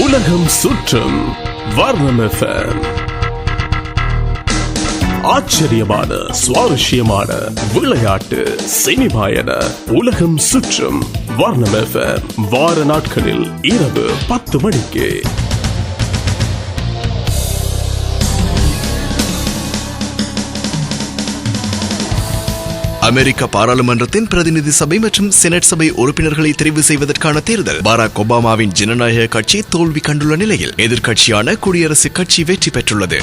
உலகம் சுற்றும் வர்ணம் FM. ஆச்சரியமான சுவாரஸ்யமான விளையாட்டு சினிமா என உலகம் சுற்றும் வர்ணம் FM வார நாட்களில் இரவு 10 மணிக்கு. அமெரிக்க பாராளுமன்றத்தின் பிரதிநிதி சபை மற்றும் செனட் சபை உறுப்பினர்களை தெரிவு செய்வதற்கான தேர்தல் பராக் ஒபாமாவின் ஜனநாயக கட்சி தோல்வி கண்டுள்ள நிலையில் எதிர்க்கட்சியான குடியரசுக் கட்சி வெற்றி பெற்றுள்ளது.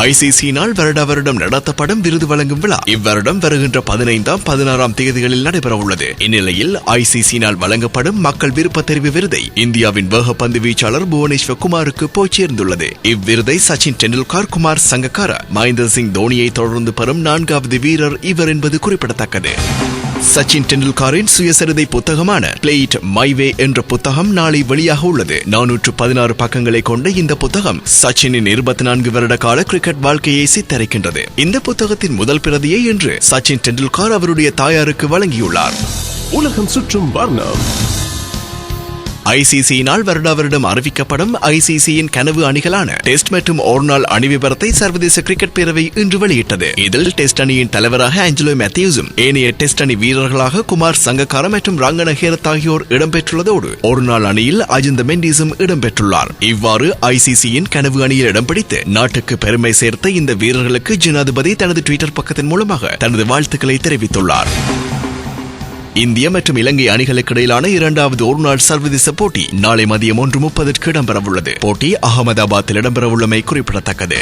ஐசிசியினால் வருட வருடம் நடத்தப்படும் விருது வழங்கும் விழா இவ்வருடம் வருகின்ற 15ஆம் 16ஆம் தேதிகளில் நடைபெற உள்ளது. இந்நிலையில் ஐசிசியினால் வழங்கப்படும் மக்கள் விருப்ப தெரிவு விருதை இந்தியாவின் வேகப்பந்து வீச்சாளர் புவனேஸ்வர் குமாருக்கு போய் சேர்ந்துள்ளது. இவ்விருதை சச்சின் டெண்டுல்கர், குமார் சங்கக்காரா, மகேந்திர சிங் தோனியை தொடர்ந்து பெறும் 4வது வீரர் இவர் என்பது குறிப்பிடத்தக்கது. சச்சின் டெண்டுல்கரின் சுயசரிதை புத்தகமான பிளே இட் மை வே என்ற புத்தகம் நாளை வெளியாக உள்ளது. 416 பக்கங்களை கொண்ட இந்த புத்தகம் சச்சினின் 24 வருட கால கிரிக்கெட் வாழ்க்கையை சித்தரிக்கின்றது. இந்த புத்தகத்தின் முதல் பிரதியை இன்று சச்சின் டெண்டுல்கர் அவருடைய தாயாருக்கு வழங்கியுள்ளார். உலகம் சுற்றும் வர்ணம். ஐசிசியினால் வருடா வருடம் அறிவிக்கப்படும் ஐசிசியின் கனவு அணிகளான டெஸ்ட் மற்றும் ஒருநாள் அணிவிபரத்தை சர்வதேச கிரிக்கெட் பேரவை இன்று வெளியிட்டது. இதில் டெஸ்ட் அணியின் தலைவராக ஆஞ்சலோ மேத்யூஸும் ஏனைய டெஸ்ட் அணி வீரர்களாக குமார் சங்கக்காரா மற்றும் ரங்கன ஹேரத் ஆகியோர் இடம்பெற்றுள்ளதோடு ஒருநாள் அணியில் அஜிந்த மெண்டிஸும் இடம்பெற்றுள்ளார். இவ்வாறு ஐசிசியின் கனவு அணியில் இடம் பிடித்து நாட்டுக்கு பெருமை சேர்த்த இந்த வீரர்களுக்கு ஜனாதிபதி தனது ட்விட்டர் பக்கத்தின் மூலமாக தனது வாழ்த்துக்களை தெரிவித்துள்ளார். இந்திய மற்றும் இலங்கை அணிகளுக்கு இடையிலான 2வது ஒருநாள் சர்வதேச போட்டி நாளை மதியம் 1:30 இடம்பெறவுள்ளது. போட்டி அகமதாபாத்தில் இடம்பெறவுள்ளமை குறிப்பிடத்தக்கது.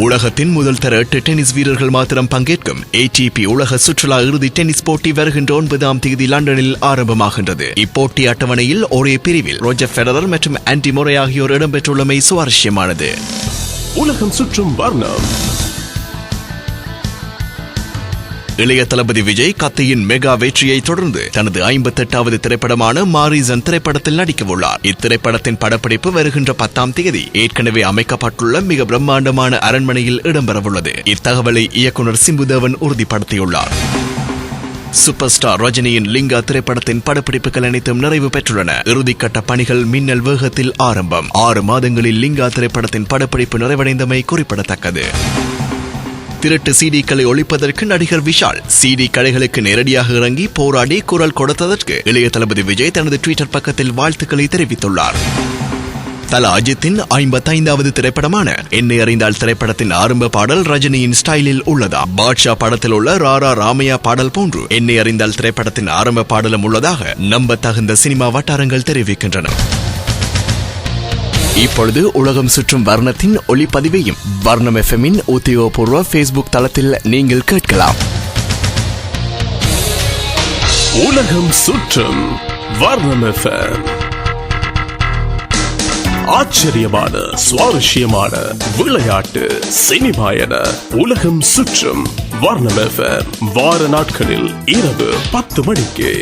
உலகத்தின் முதல் தர 8 டென்னிஸ் வீரர்கள் மாத்திரம் பங்கேற்கும் ATP உலக சுற்றுலா இறுதி டென்னிஸ் போட்டி வருகின்ற 9ஆம் தேதி லண்டனில் ஆரம்பமாகின்றது. இப்போட்டி அட்டவணையில் ஒரே பிரிவில் ரோஜர் ஃபெடரர் மற்றும் ஆண்டி மொரே ஆகியோர் இடம்பெற்றுள்ளமை சுவாரஸ்யமானது. உலகம் சுற்றும் வர்ணம். இளைய தளபதி விஜய் கத்தியின் மெகா வெற்றியை தொடர்ந்து தனது 58வது திரைப்படமான மாரீசன் திரைப்படத்தில் நடிக்கவுள்ளார். இத்திரைப்படத்தின் படப்பிடிப்பு வருகின்ற 10ஆம் தேதி ஏற்கனவே அமைக்கப்பட்டுள்ள மிக பிரம்மாண்டமான அரண்மனையில் இடம்பெறவுள்ளது. இத்தகவலை இயக்குனர் சிம்புதேவன் உறுதிப்படுத்தியுள்ளார். சூப்பர் ஸ்டார் ரஜினியின் லிங்கா திரைப்படத்தின் படப்பிடிப்புகள் அனைத்தும் நிறைவு பெற்றுள்ளன. இறுதிக்கட்ட பணிகள் மின்னல் வேகத்தில் ஆரம்பம். 6 மாதங்களில் லிங்கா திரைப்படத்தின் படப்பிடிப்பு நிறைவடைந்தமை குறிப்பிடத்தக்கது. திருட்டு சிடிக்களை ஒழிப்பதற்கு நடிகர் விஷால் சிடி கடைகளுக்கு நேரடியாக இறங்கி போராடி குரல் கொடுத்ததற்கு இளைய தளபதி விஜய் தனது ட்விட்டர் பக்கத்தில் வாழ்த்துக்களை தெரிவித்துள்ளார். தல அஜித்தின் 55வது திரைப்படமான என்னை அறிந்தால் திரைப்படத்தின் ஆரம்ப பாடல் ரஜினியின் ஸ்டைலில் உள்ளதா? பாட்ஷா படத்தில் உள்ள ராரா ராமையா பாடல் போன்று என்னை அறிந்தால் திரைப்படத்தின் ஆரம்ப பாடலும் உள்ளதாக நம்ப தகுந்த சினிமா வட்டாரங்கள் தெரிவிக்கின்றன. இப்பொழுது உலகம் சுற்றும் வர்ணத்தின் ஒளிப்பதிவையும் வர்ணம் எஃப்எம்மின் உத்தியோகபூர்வ ஃபேஸ்புக் தளத்தில் நீங்கள் கேட்கலாம். உலகம் சுற்றும் வர்ணம் FM. ஆச்சரியமான சுவாரஸ்யமான விளையாட்டு சினிமா என உலகம் சுற்றும் வர்ணம் FM வார நாட்களில் இரவு 10 மணிக்கு.